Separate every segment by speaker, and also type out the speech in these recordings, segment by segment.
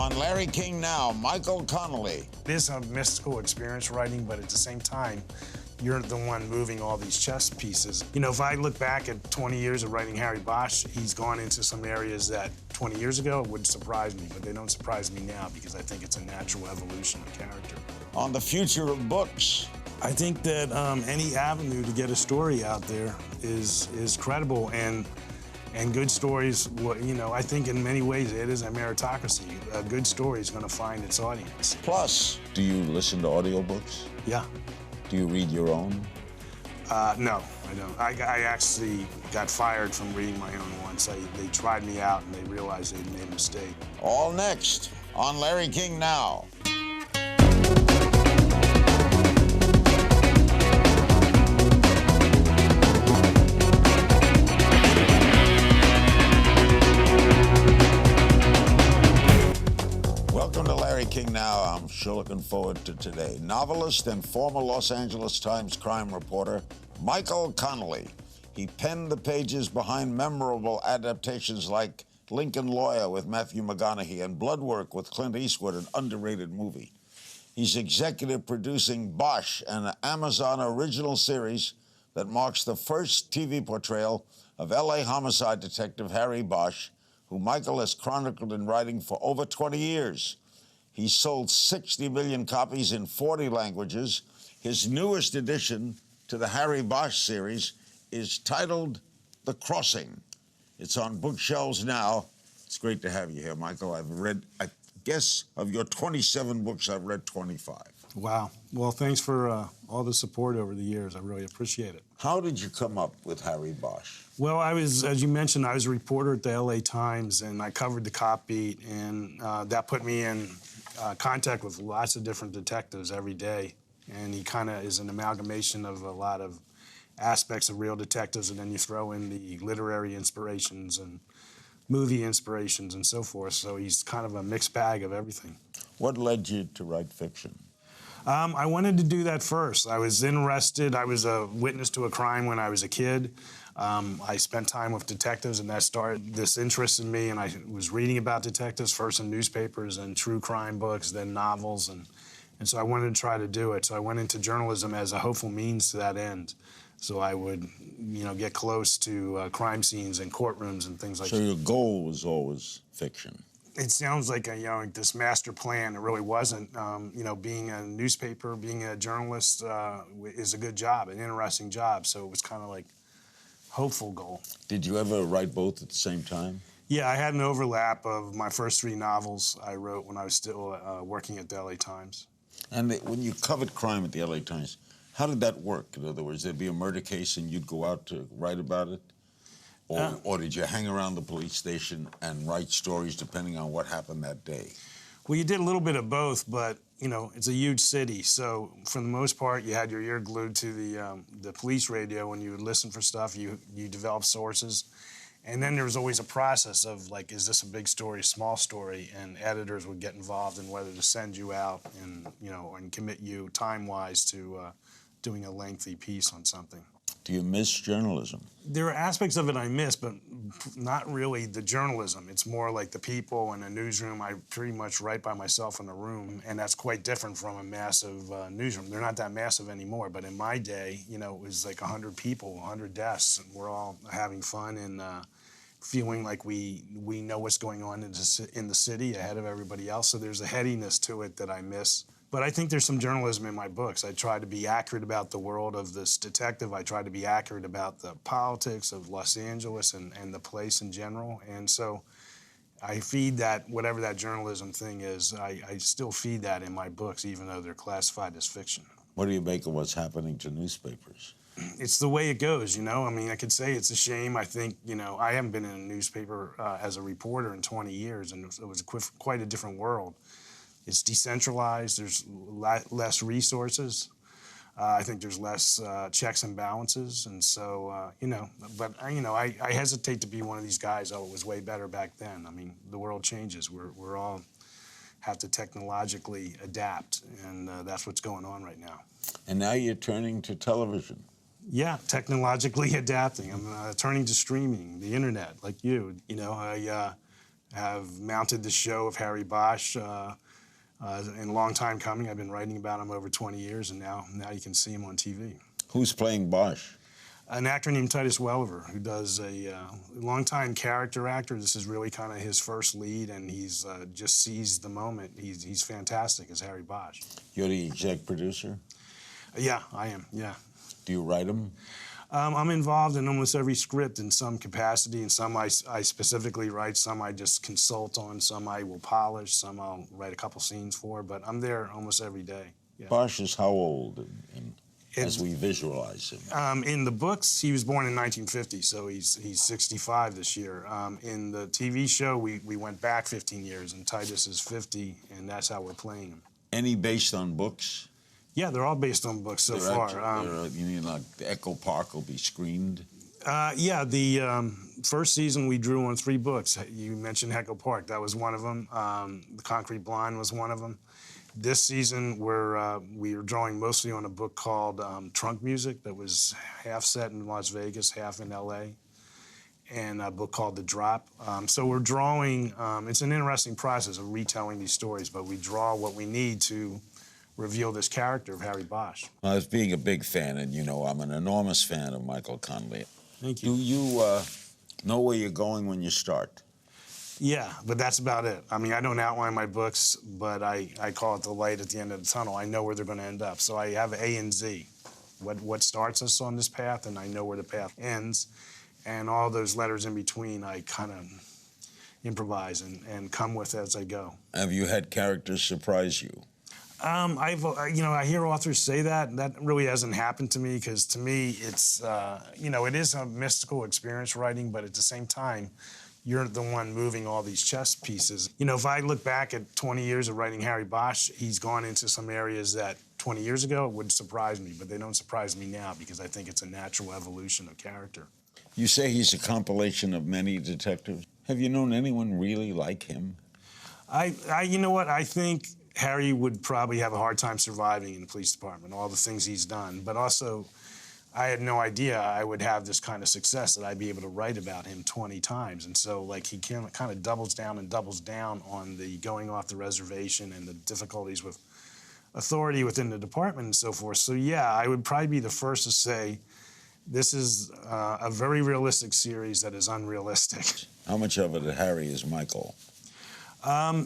Speaker 1: On Larry King Now, Michael Connelly.
Speaker 2: It is a mystical experience writing, but at the same time, you're the one moving all these chess pieces. You know, if I look back at 20 years of writing Harry Bosch, he's gone into some areas that 20 years ago would surprise me, but they don't surprise me now because I think it's a natural evolution of character.
Speaker 1: On the future of books.
Speaker 2: I think that any avenue to get a story out there is credible, and good stories, you know, I think in many ways it is a meritocracy. A good story is going to find its audience.
Speaker 1: Plus, do you listen to audiobooks?
Speaker 2: Yeah.
Speaker 1: Do you read your own?
Speaker 2: No, I don't. I actually got fired from reading my own once. They tried me out and they realized they'd made a mistake.
Speaker 1: All next on Larry King Now. Welcome to Larry King Now. I'm sure looking forward to today. Novelist and former Los Angeles Times crime reporter Michael Connelly. He penned the pages behind memorable adaptations like Lincoln Lawyer with Matthew McConaughey and Bloodwork with Clint Eastwood, an underrated movie. He's executive producing Bosch, an Amazon original series that marks the first TV portrayal of L.A. homicide detective Harry Bosch, who Michael has chronicled in writing for over 20 years. He sold 60 million copies in 40 languages. His newest addition to the Harry Bosch series is titled The Crossing. It's on bookshelves now. It's great to have you here, Michael. I've read, I guess, of your 27 books, I've read 25.
Speaker 2: Wow. Well, thanks for all the support over the years. I really appreciate it.
Speaker 1: How did you come up with Harry Bosch?
Speaker 2: Well, as you mentioned, I was a reporter at the LA Times, and I covered the cop beat, and that put me in contact with lots of different detectives every day. And he kind of is an amalgamation of a lot of aspects of real detectives, and then you throw in the literary inspirations and movie inspirations and so forth. So he's kind of a mixed bag of everything.
Speaker 1: What led you to write fiction?
Speaker 2: I wanted to do that first. I was interested. I was a witness to a crime when I was a kid. I spent time with detectives, and that started this interest in me, and I was reading about detectives, first in newspapers and true crime books, then novels, and so I wanted to try to do it. So I went into journalism as a hopeful means to that end. So I would, you know, get close to crime scenes and courtrooms and things like that.
Speaker 1: So your goal was always fiction?
Speaker 2: It sounds like you know, this master plan. It really wasn't. You know, being a newspaper, being a journalist is a good job, an interesting job. So it was kind of like hopeful goal.
Speaker 1: Did you ever write both at the same time?
Speaker 2: Yeah, I had an overlap of my first 3 novels I wrote when I was still working at the LA Times.
Speaker 1: And when you covered crime at the LA Times, how did that work? In other words, there'd be a murder case and you'd go out to write about it? Or did you hang around the police station and write stories depending on what happened that day?
Speaker 2: Well, you did a little bit of both, but, you know, it's a huge city. So for the most part, you had your ear glued to the police radio when you would listen for stuff. You developed sources. And then there was always a process of, like, is this a big story, a small story? And editors would get involved in whether to send you out and, you know, and commit you time-wise to doing a lengthy piece on something.
Speaker 1: Do you miss journalism?
Speaker 2: There are aspects of it I miss, but not really the journalism. It's more like the people in a newsroom. I pretty much write by myself in a room, and that's quite different from a massive newsroom. They're not that massive anymore, but in my day, you know, it was like 100 people, 100 desks, and we're all having fun and feeling like we know what's going on in the city ahead of everybody else. So there's a headiness to it that I miss. But I think there's some journalism in my books. I try to be accurate about the world of this detective. I try to be accurate about the politics of Los Angeles and the place in general. And so I feed that, whatever that journalism thing is, I still feed that in my books, even though they're classified as fiction.
Speaker 1: What do you make of what's happening to newspapers?
Speaker 2: It's the way it goes, you know? I mean, I could say it's a shame. I think, you know, I haven't been in a newspaper as a reporter in 20 years, and it was quite a different world. It's decentralized. There's less resources. I think there's less checks and balances, and so you know. But you know, I hesitate to be one of these guys. Oh, it was way better back then. I mean, the world changes. We're all have to technologically adapt, and that's what's going on right now.
Speaker 1: And now you're turning to television.
Speaker 2: Yeah, technologically adapting. I'm turning to streaming, the internet, like you. You know, I have mounted the show of Harry Bosch, and a long time coming. I've been writing about him over 20 years, and now you can see him on TV.
Speaker 1: Who's playing Bosch?
Speaker 2: An actor named Titus Welliver, who does a longtime character actor. This is really kind of his first lead, and he's just seized the moment. He's fantastic as Harry Bosch.
Speaker 1: You're the exec producer?
Speaker 2: Yeah, I am, yeah.
Speaker 1: Do you write them?
Speaker 2: I'm involved in almost every script in some capacity, and some I specifically write, some I just consult on, some I will polish, some I'll write a couple scenes for, but I'm there almost every day. Yeah.
Speaker 1: Bosch is how old as we visualize him?
Speaker 2: In the books, he was born in 1950, so he's 65 this year. In the TV show, we went back 15 years, and Titus is 50, and that's how we're playing him.
Speaker 1: Any based on books?
Speaker 2: Yeah, they're all based on books so far.
Speaker 1: You mean like Echo Park will be screened?
Speaker 2: Yeah, the first season we drew on 3 books. You mentioned Echo Park, that was one of them. The Concrete Blonde was one of them. This season we are drawing mostly on a book called Trunk Music that was half set in Las Vegas, half in LA, and a book called The Drop. So we're drawing, it's an interesting process of retelling these stories, but we draw what we need to reveal this character of Harry Bosch.
Speaker 1: As being a big fan, and you know I'm an enormous fan of Michael Connelly.
Speaker 2: Thank you.
Speaker 1: Do you know where you're going when you start?
Speaker 2: Yeah, but that's about it. I mean, I don't outline my books, but I call it the light at the end of the tunnel. I know where they're going to end up. So I have A and Z, what starts us on this path, and I know where the path ends. And all those letters in between, I kind of improvise and come with as I go. Have
Speaker 1: you had characters surprise you?
Speaker 2: I hear authors say that, and that really hasn't happened to me, because to me, it's, it is a mystical experience writing, but at the same time, you're the one moving all these chess pieces. You know, if I look back at 20 years of writing Harry Bosch, he's gone into some areas that 20 years ago would surprise me, but they don't surprise me now because I think it's a natural evolution of character.
Speaker 1: You say he's a compilation of many detectives. Have you known anyone really like him?
Speaker 2: You know what, I think Harry would probably have a hard time surviving in the police department, all the things he's done. But also, I had no idea I would have this kind of success, that I'd be able to write about him 20 times. And so, like, he kind of doubles down on the going off the reservation and the difficulties with authority within the department and so forth. So, yeah, I would probably be the first to say this is a very realistic series that is unrealistic.
Speaker 1: How much of it, Harry, is Michael?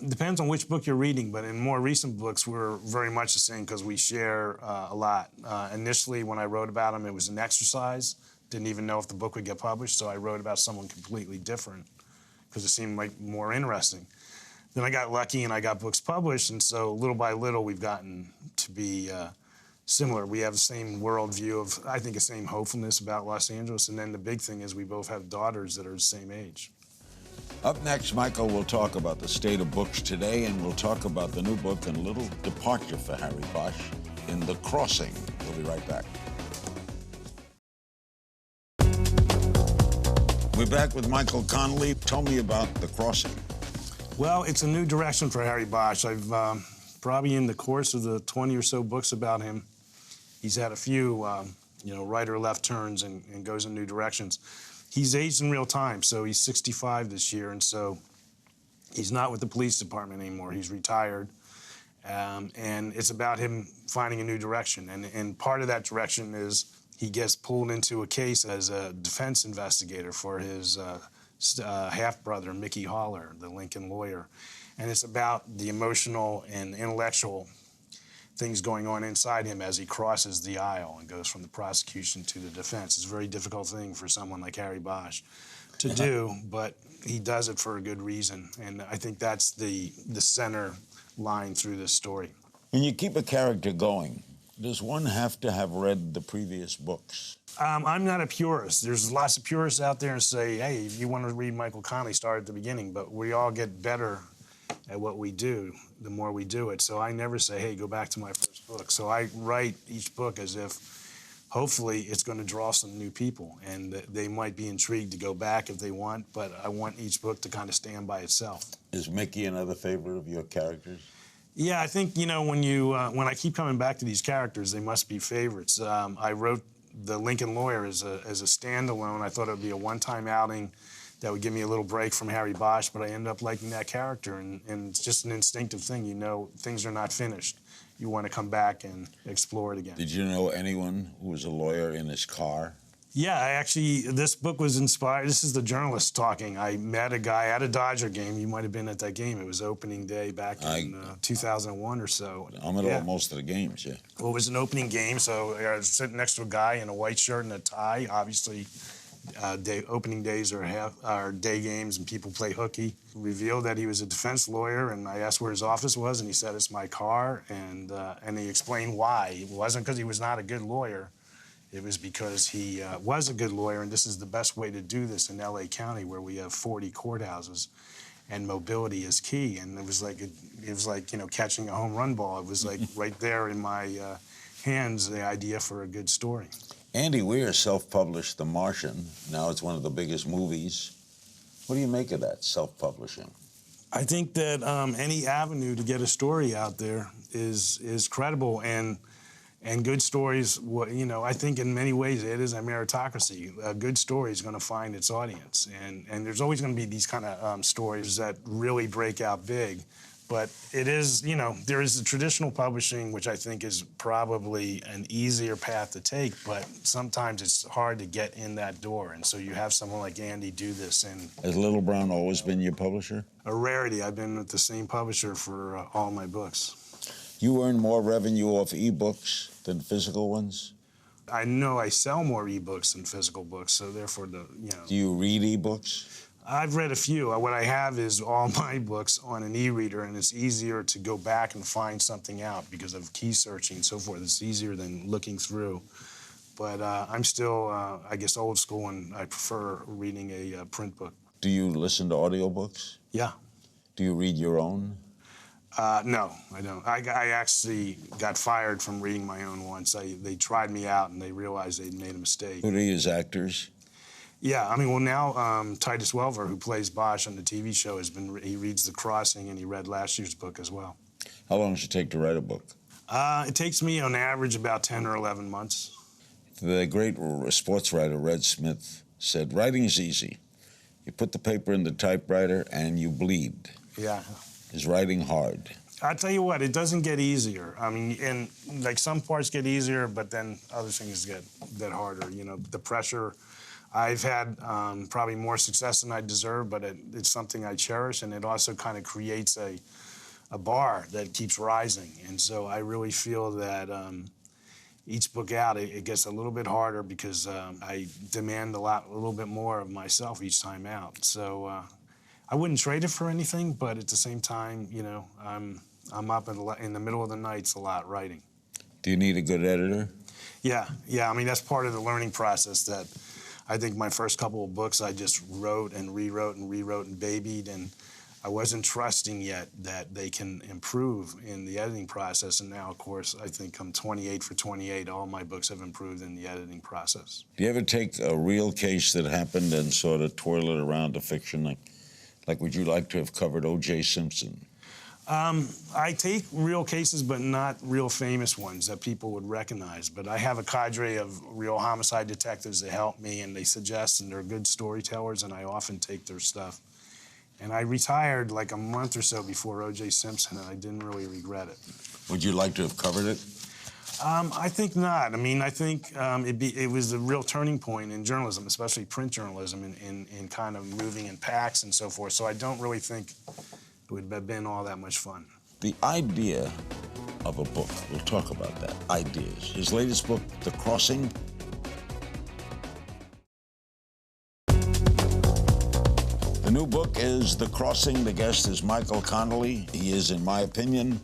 Speaker 2: Depends on which book you're reading, but in more recent books, we're very much the same because we share a lot. Initially, when I wrote about him, it was an exercise. Didn't even know if the book would get published, so I wrote about someone completely different because it seemed like more interesting. Then I got lucky and I got books published, and so little by little, we've gotten to be similar. We have the same worldview of, I think, the same hopefulness about Los Angeles, and then the big thing is we both have daughters that are the same age.
Speaker 1: Up next, Michael will talk about the state of books today, and we'll talk about the new book and a little departure for Harry Bosch in The Crossing. We'll be right back. We're back with Michael Connelly. Tell me about The Crossing.
Speaker 2: Well, it's a new direction for Harry Bosch. I've probably in the course of the 20 or so books about him, he's had a few, right or left turns and goes in new directions. He's aged in real time, so he's 65 this year, and so he's not with the police department anymore. He's retired, and it's about him finding a new direction. And part of that direction is he gets pulled into a case as a defense investigator for his half-brother, Mickey Haller, the Lincoln lawyer. And it's about the emotional and intellectual things going on inside him as he crosses the aisle and goes from the prosecution to the defense. It's a very difficult thing for someone like Harry Bosch to do, but he does it for a good reason. And I think that's the center line through this story.
Speaker 1: When you keep a character going, does one have to have read the previous books?
Speaker 2: I'm not a purist. There's lots of purists out there and say, hey, if you want to read Michael Connelly, start at the beginning. But we all get better at what we do the more we do it. So I never say, hey, go back to my first book. So I write each book as if hopefully it's going to draw some new people, and they might be intrigued to go back if they want, but I want each book to kind of stand by itself.
Speaker 1: Is Mickey another favorite of your characters?
Speaker 2: Yeah, I think, when I keep coming back to these characters, they must be favorites. I wrote the Lincoln lawyer as a standalone. I thought it would be a one-time outing that would give me a little break from Harry Bosch, but I ended up liking that character, and it's just an instinctive thing. You know, things are not finished. You want to come back and explore it again.
Speaker 1: Did you know anyone who was a lawyer in his car?
Speaker 2: Yeah, this book was inspired. This is the journalist talking. I met a guy at a Dodger game. You might have been at that game. It was opening day back in 2001 or so.
Speaker 1: I'm at most of the games, yeah.
Speaker 2: Well, it was an opening game, so I was sitting next to a guy in a white shirt and a tie. Obviously, opening days are day games, and people play hooky. Revealed that he was a defense lawyer, and I asked where his office was, and he said, "It's my car," and he explained why. It wasn't because he was not a good lawyer. It was because he was a good lawyer, and this is the best way to do this in L.A. County, where we have 40 courthouses, and mobility is key. And it was like catching a home run ball. It was like right there in my hands, the idea for a good story.
Speaker 1: Andy Weir self-published The Martian. Now it's one of the biggest movies. What do you make of that, self-publishing?
Speaker 2: I think that any avenue to get a story out there is credible, and good stories, I think in many ways it is a meritocracy. A good story is going to find its audience, and there's always going to be these kind of stories that really break out big. But it is, there is the traditional publishing, which I think is probably an easier path to take, but sometimes it's hard to get in that door. And so you have someone like Andy do this. And
Speaker 1: has Little Brown always been your publisher?
Speaker 2: A rarity. I've been with the same publisher for all my books.
Speaker 1: You earn more revenue off ebooks than physical ones?
Speaker 2: I know I sell more ebooks than physical books, so therefore
Speaker 1: Do you read ebooks?
Speaker 2: I've read a few. What I have is all my books on an e-reader, and it's easier to go back and find something out because of key searching and so forth. It's easier than looking through. But I'm still, I guess, old school, and I prefer reading a print book.
Speaker 1: Do you listen to audiobooks?
Speaker 2: Yeah.
Speaker 1: Do you read your own?
Speaker 2: No, I don't. I actually got fired from reading my own once. They tried me out, and they realized they'd made a mistake.
Speaker 1: Who do you use, actors?
Speaker 2: Yeah, now Titus Welver, who plays Bosch on the TV show, he reads The Crossing, and he read last year's book as well.
Speaker 1: How long does it take to write a book?
Speaker 2: It takes me on average about 10 or 11 months.
Speaker 1: The great sports writer Red Smith said, writing is easy. You put the paper in the typewriter and you bleed.
Speaker 2: Yeah.
Speaker 1: Is writing hard?
Speaker 2: I'll tell you what, it doesn't get easier. And like some parts get easier, but then other things get harder. The pressure. I've had probably more success than I deserve, but it's something I cherish, and it also kind of creates a bar that keeps rising. And so I really feel that each book out, it gets a little bit harder because I demand a little bit more of myself each time out. So I wouldn't trade it for anything, but at the same time, I'm up in the middle of the nights a lot writing.
Speaker 1: Do you need a good editor?
Speaker 2: Yeah. That's part of the learning process. That I think my first couple of books I just wrote and rewrote and babied, and I wasn't trusting yet that they can improve in the editing process. And now, of course, I think I'm 28 for 28. All my books have improved in the editing process.
Speaker 1: Do you ever take a real case that happened and sort of twirl it around to fiction? Like would you like to have covered O.J. Simpson?
Speaker 2: I take real cases, but not real famous ones that people would recognize. But I have a cadre of real homicide detectives that help me, and they suggest, and they're good storytellers, and I often take their stuff. And I retired like a month or so before O.J. Simpson, and I didn't really regret it.
Speaker 1: Would you like to have covered it?
Speaker 2: I think not. I think it was a real turning point in journalism, especially print journalism, in kind of moving in packs and so forth. So I don't really think it would have been all that much fun.
Speaker 1: The idea of a book, we'll talk about that, ideas. His latest book, The Crossing. The new book is The Crossing. The guest is Michael Connelly. He is, in my opinion,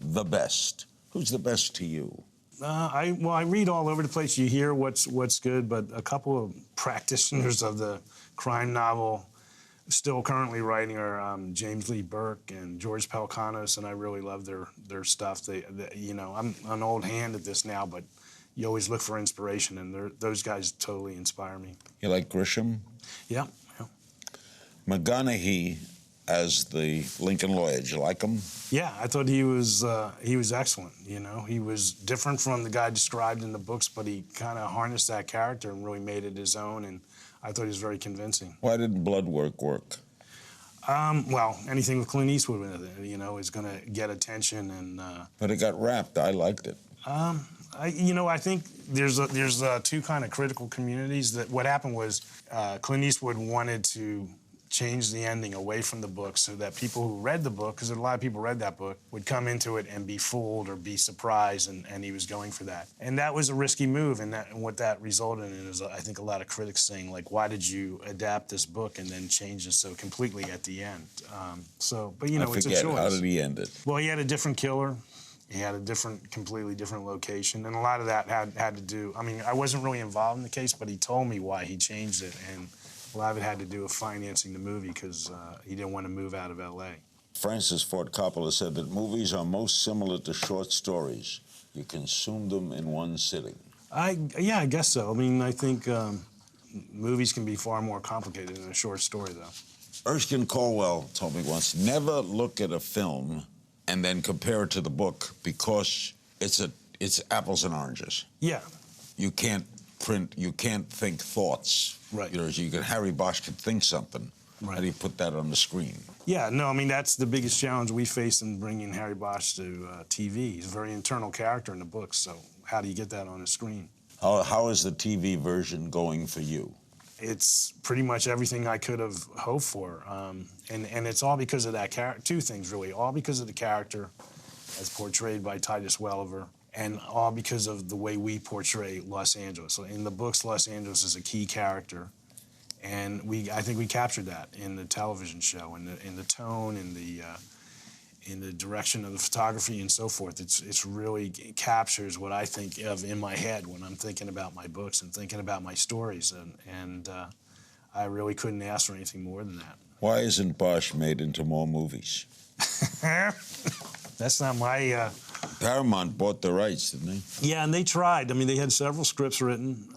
Speaker 1: the best. Who's the best to you?
Speaker 2: I read all over the place. You hear what's good, but a couple of practitioners of the crime novel still currently writing are James Lee Burke and George Pelecanos, and I really love their stuff. I'm an old hand at this now, but you always look for inspiration, and those guys totally inspire me.
Speaker 1: You like Grisham?
Speaker 2: Yeah.
Speaker 1: McGonaghy as the Lincoln lawyer. Did you like him?
Speaker 2: Yeah, I thought he was excellent. He was different from the guy described in the books, but he kind of harnessed that character and really made it his own. And I thought he was very convincing.
Speaker 1: Why didn't blood work?
Speaker 2: Well, anything with Clint Eastwood in it, is going to get attention. And
Speaker 1: but it got wrapped. I liked it.
Speaker 2: I think there's two kind of critical communities. That what happened was Clint Eastwood wanted to change the ending away from the book so that people who read the book, because a lot of people read that book, would come into it and be fooled or be surprised, and he was going for that. And that was a risky move, and what that resulted in is, I think, a lot of critics saying, like, why did you adapt this book and then change it so completely at the end? It's a choice.
Speaker 1: How did he end it?
Speaker 2: Well, he had a different killer. He had a completely different location, and a lot of that had to do, I wasn't really involved in the case, but he told me why he changed it, and a lot of it had to do with financing the movie because he didn't want to move out of L.A.
Speaker 1: Francis Ford Coppola said that movies are most similar to short stories. You consume them in one sitting.
Speaker 2: I guess so. I think movies can be far more complicated than a short story, though.
Speaker 1: Erskine Caldwell told me once, never look at a film and then compare it to the book because it's apples and oranges.
Speaker 2: Yeah.
Speaker 1: You can't think thoughts.
Speaker 2: Right.
Speaker 1: Harry Bosch could think something.
Speaker 2: Right.
Speaker 1: How do you put that on the screen?
Speaker 2: Yeah, no, that's the biggest challenge we face in bringing Harry Bosch to TV. He's a very internal character in the book, so how do you get that on the screen?
Speaker 1: How is the TV version going for you?
Speaker 2: It's pretty much everything I could have hoped for. And it's all because of that character. Two things, really. All because of the character as portrayed by Titus Welliver, and all because of the way we portray Los Angeles. So in the books, Los Angeles is a key character, and I think we captured that in the television show, in the tone, in the direction of the photography and so forth. It really captures what I think of in my head when I'm thinking about my books and thinking about my stories, and I really couldn't ask for anything more than that.
Speaker 1: Why isn't Bosch made into more movies?
Speaker 2: That's not my...
Speaker 1: Paramount bought the rights, didn't they?
Speaker 2: Yeah, and they tried. They had several scripts written.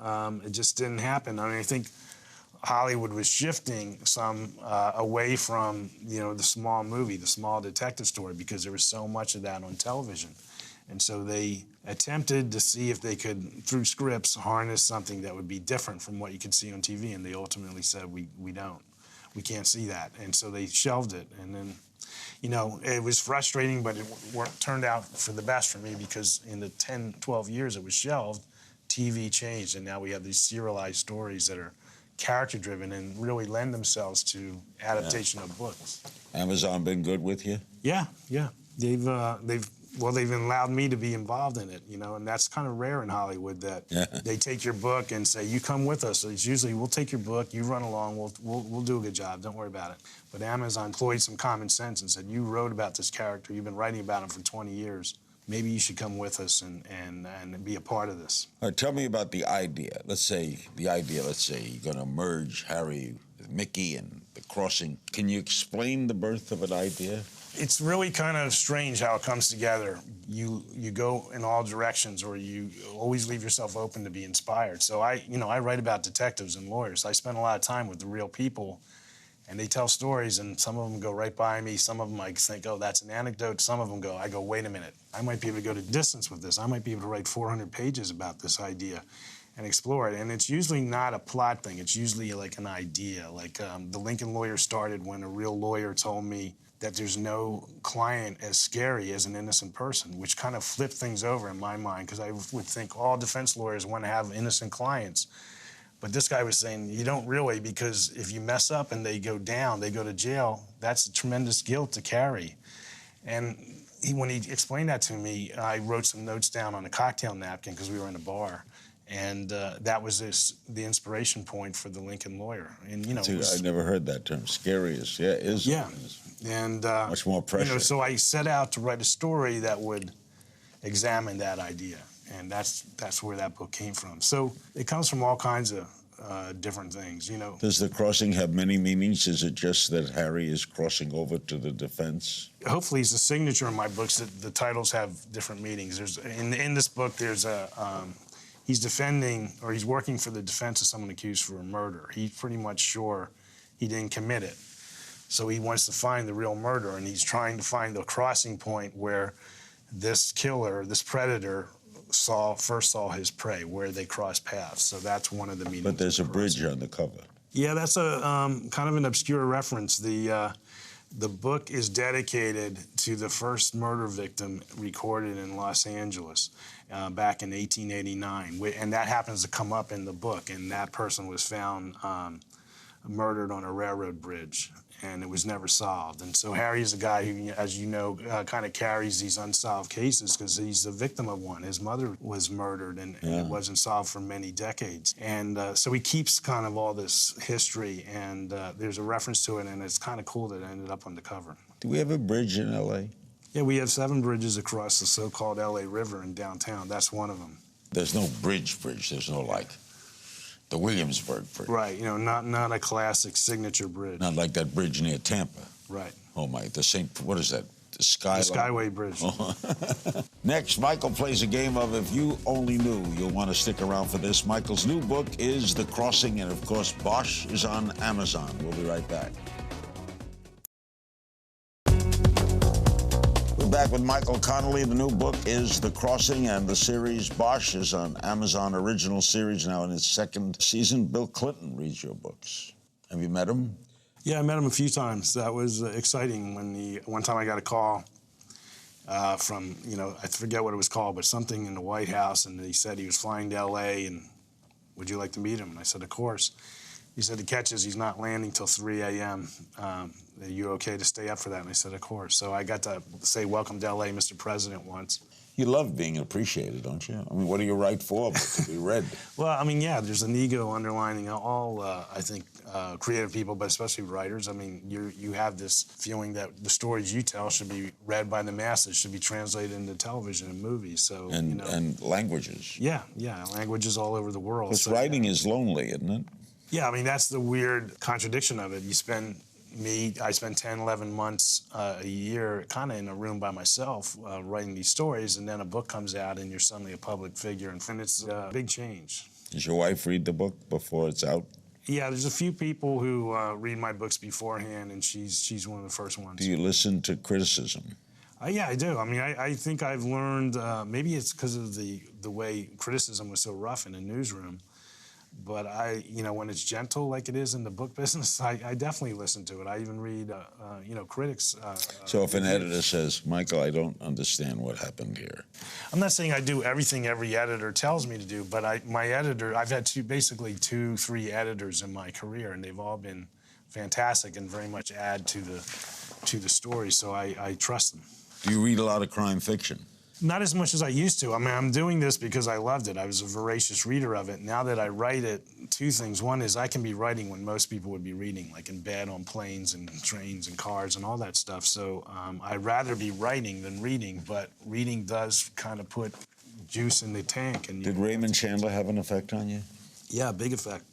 Speaker 2: It just didn't happen. I think Hollywood was shifting some away from, the small movie, the small detective story, because there was so much of that on television. And so they attempted to see if they could, through scripts, harness something that would be different from what you could see on TV, and they ultimately said, we don't. We can't see that. And so they shelved it, and then... it was frustrating, but it turned out for the best for me because in the 10, 12 years it was shelved, TV changed, and now we have these serialized stories that are character-driven and really lend themselves to adaptation of books.
Speaker 1: Amazon been good with you?
Speaker 2: Yeah. They've allowed me to be involved in it, and that's kind of rare in Hollywood that they take your book and say, you come with us. So it's usually, we'll take your book, you run along, we'll do a good job, don't worry about it. But Amazon employed some common sense and said, you wrote about this character, you've been writing about him for 20 years. Maybe you should come with us and be a part of this.
Speaker 1: All right, tell me about the idea. Let's say you're going to merge Harry with Mickey and the crossing. Can you explain the birth of an idea?
Speaker 2: It's really kind of strange how it comes together. You go in all directions, or you always leave yourself open to be inspired. So I write about detectives and lawyers. I spend a lot of time with the real people, and they tell stories, and some of them go right by me. Some of them I think, oh, that's an anecdote. Some of them I go, wait a minute. I might be able to go to distance with this. I might be able to write 400 pages about this idea and explore it. And it's usually not a plot thing. It's usually like an idea. Like the Lincoln Lawyer started when a real lawyer told me that there's no client as scary as an innocent person, which kind of flipped things over in my mind, because I would think all defense lawyers want to have innocent clients. But this guy was saying, you don't really, because if you mess up and they go down, they go to jail, that's a tremendous guilt to carry. And when he explained that to me, I wrote some notes down on a cocktail napkin because we were in a bar. And that was the inspiration point for the Lincoln Lawyer. And
Speaker 1: I never heard that term. Scary is
Speaker 2: and
Speaker 1: much more pressure.
Speaker 2: So I set out to write a story that would examine that idea, and that's where that book came from. So it comes from all kinds of different things.
Speaker 1: Does the crossing have many meanings? Is it just that Harry is crossing over to the defense?
Speaker 2: Hopefully, it's a signature in my books that the titles have different meanings. There's in this book, there's a he's defending, or he's working for the defense of someone accused for a murder. He's pretty much sure he didn't commit it. So he wants to find the real murderer, and he's trying to find the crossing point where this killer, this predator, first saw his prey, where they cross paths. So that's one of the meanings.
Speaker 1: But there's a bridge on the cover.
Speaker 2: Yeah, that's a kind of an obscure reference. The book is dedicated to the first murder victim recorded in Los Angeles back in 1889, and that happens to come up in the book. And that person was found murdered on a railroad bridge, and it was never solved. And so Harry is a guy who, as you know, kind of carries these unsolved cases because he's the victim of one. His mother was murdered, and it wasn't solved for many decades. And so he keeps kind of all this history, and there's a reference to it, and it's kind of cool that it ended up on the cover.
Speaker 1: Do we have a bridge in L.A.?
Speaker 2: Yeah, we have 7 bridges across the so-called L.A. River in downtown. That's one of them.
Speaker 1: There's no bridge. There's no, like, the Williamsburg Bridge.
Speaker 2: Right, you know, not a classic signature bridge.
Speaker 1: Not like that bridge near Tampa.
Speaker 2: Right.
Speaker 1: Oh, my, what is that? The
Speaker 2: The Skyway Bridge.
Speaker 1: Next, Michael plays a game of If You Only Knew. You'll want to stick around for this. Michael's new book is The Crossing, and of course, Bosch is on Amazon. We'll be right back. We're back with Michael Connelly. The new book is The Crossing, and the series Bosch is on Amazon Original Series, now in its 2nd season. Bill Clinton reads your books. Have you met him?
Speaker 2: Yeah, I met him a few times. That was exciting. One time I got a call from, I forget what it was called, but something in the White House, and he said he was flying to L.A., and would you like to meet him? And I said, of course. He said, the catch is he's not landing till 3 a.m. Are you okay to stay up for that? And I said, of course. So I got to say, welcome to L.A., Mr. President, once.
Speaker 1: You love being appreciated, don't you? I mean, what do you write for but to be read?
Speaker 2: Well, I mean, yeah, there's an ego underlining all, I think, creative people, but especially writers. I mean, you have this feeling that the stories you tell should be read by the masses, should be translated into television and movies. So,
Speaker 1: and languages.
Speaker 2: Yeah, languages all over the world.
Speaker 1: Because writing is lonely, isn't it?
Speaker 2: Yeah, I mean, that's the weird contradiction of it. I spend 10, 11 months a year kind of in a room by myself writing these stories, and then a book comes out and you're suddenly a public figure, and it's a big change. Does
Speaker 1: your wife read the book before it's out?
Speaker 2: Yeah, there's a few people who read my books beforehand, and she's one of the first ones.
Speaker 1: Do you listen to criticism?
Speaker 2: Yeah, I do. I mean, I think I've learned, maybe it's because of the way criticism was so rough in the newsroom, but when it's gentle like it is in the book business, I definitely listen to it. I even read, critics.
Speaker 1: So if an editor says, Michael, I don't understand what happened here.
Speaker 2: I'm not saying I do everything every editor tells me to do, but my editor, I've had basically 2-3 editors in my career, and they've all been fantastic and very much add to the story, so I trust them.
Speaker 1: Do you read a lot of crime fiction?
Speaker 2: Not as much as I used to. I mean, I'm doing this because I loved it. I was a voracious reader of it. Now that I write it, 2 things. One is I can be writing when most people would be reading, like in bed, on planes and trains and cars and all that stuff. So I'd rather be writing than reading, but reading does kind of put juice in the tank. And
Speaker 1: did Raymond Chandler have an effect on you?
Speaker 2: Yeah, big effect.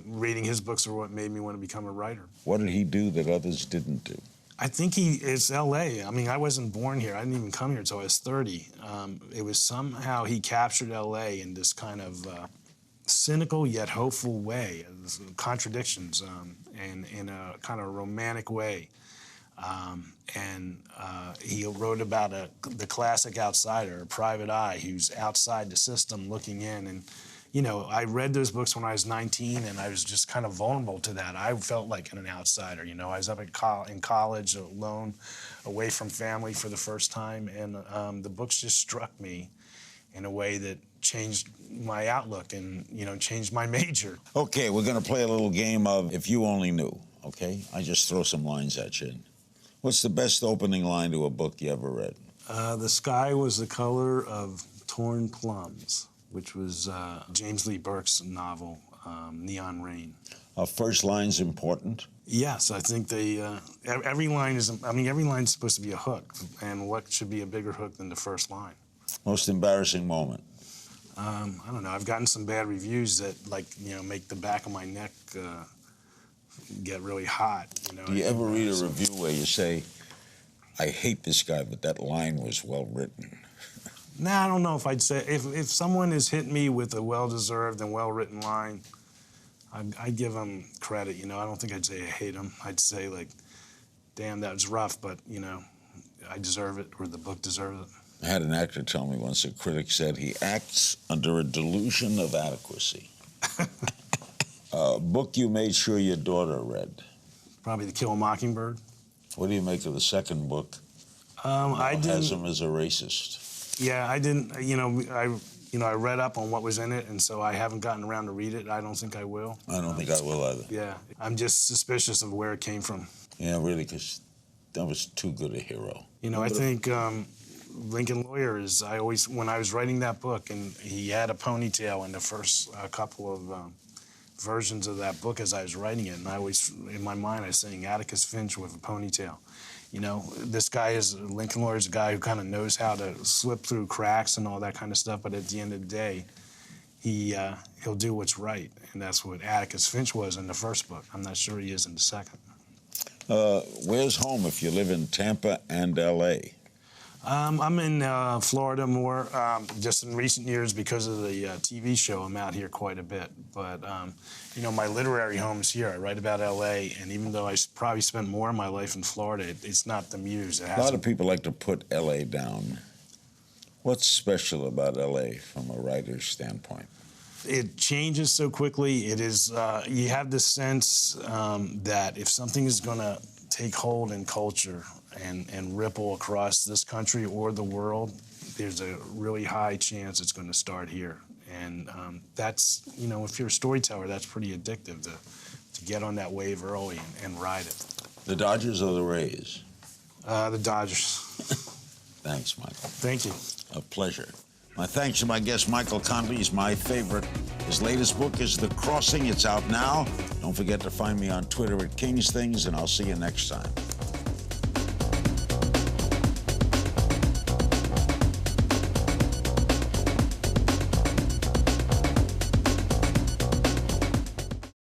Speaker 2: Reading his books are what made me want to become a writer.
Speaker 1: What did he do that others didn't do?
Speaker 2: I think it's L.A. I mean, I wasn't born here. I didn't even come here until I was 30. It was somehow he captured L.A. in this kind of cynical yet hopeful way, contradictions, and in a kind of romantic way. He wrote about the classic outsider, a private eye, who's outside the system looking in. And I read those books when I was 19, and I was just kind of vulnerable to that. I felt like an outsider. I was up in college, alone, away from family for the first time, and the books just struck me in a way that changed my outlook and, changed my major.
Speaker 1: Okay, we're going to play a little game of If You Only Knew, okay? I just throw some lines at you. What's the best opening line to a book you ever read?
Speaker 2: The sky was the color of torn plums, which was James Lee Burke's novel, Neon Rain.
Speaker 1: First line's important?
Speaker 2: Yes, I think every line is supposed to be a hook, and what should be a bigger hook than the first line?
Speaker 1: Most embarrassing moment?
Speaker 2: I don't know. I've gotten some bad reviews that, make the back of my neck get really hot.
Speaker 1: Do you ever read a review where you say, I hate this guy, but that line was well written?
Speaker 2: Nah, I don't know if I'd say, if someone has hit me with a well-deserved and well-written line, I'd give them credit, I don't think I'd say I hate them. I'd say, damn, that was rough, but, I deserve it, or the book deserves it.
Speaker 1: I had an actor tell me once, a critic said he acts under a delusion of adequacy. Book you made sure your daughter read.
Speaker 2: Probably The Killer Mockingbird.
Speaker 1: What do you make of the second book?
Speaker 2: I didn't.
Speaker 1: Has him as a racist.
Speaker 2: Yeah, I didn't. I read up on what was in it, and so I haven't gotten around to read it. I don't think I will.
Speaker 1: I don't think I will either.
Speaker 2: Yeah, I'm just suspicious of where it came from.
Speaker 1: Yeah, really, because that was too good a hero.
Speaker 2: I think Lincoln Lawyer is. When I was writing that book, and he had a ponytail in the first couple of versions of that book as I was writing it, and I always, in my mind, I was saying Atticus Finch with a ponytail. This guy Lincoln Lawyer is a guy who kind of knows how to slip through cracks and all that kind of stuff, but at the end of the day, he'll do what's right, and that's what Atticus Finch was in the first book. I'm not sure he is in the second.
Speaker 1: Where's home if you live in Tampa and L.A.?
Speaker 2: I'm in Florida more. Just in recent years, because of the TV show, I'm out here quite a bit. But, my literary home is here. I write about L.A., and even though I probably spent more of my life in Florida, it's not the muse.
Speaker 1: A lot of people like to put L.A. down. What's special about L.A. from a writer's standpoint?
Speaker 2: It changes so quickly. It is, you have this sense that if something is going to take hold in culture and ripple across this country or the world, there's a really high chance it's going to start here. And that's, if you're a storyteller, that's pretty addictive to get on that wave early and ride it.
Speaker 1: The Dodgers or the Rays?
Speaker 2: The Dodgers.
Speaker 1: Thanks, Michael.
Speaker 2: Thank you.
Speaker 1: A pleasure. My thanks to my guest, Michael Connelly. He's my favorite. His latest book is The Crossing. It's out now. Don't forget to find me on Twitter at King's Things, and I'll see you next time.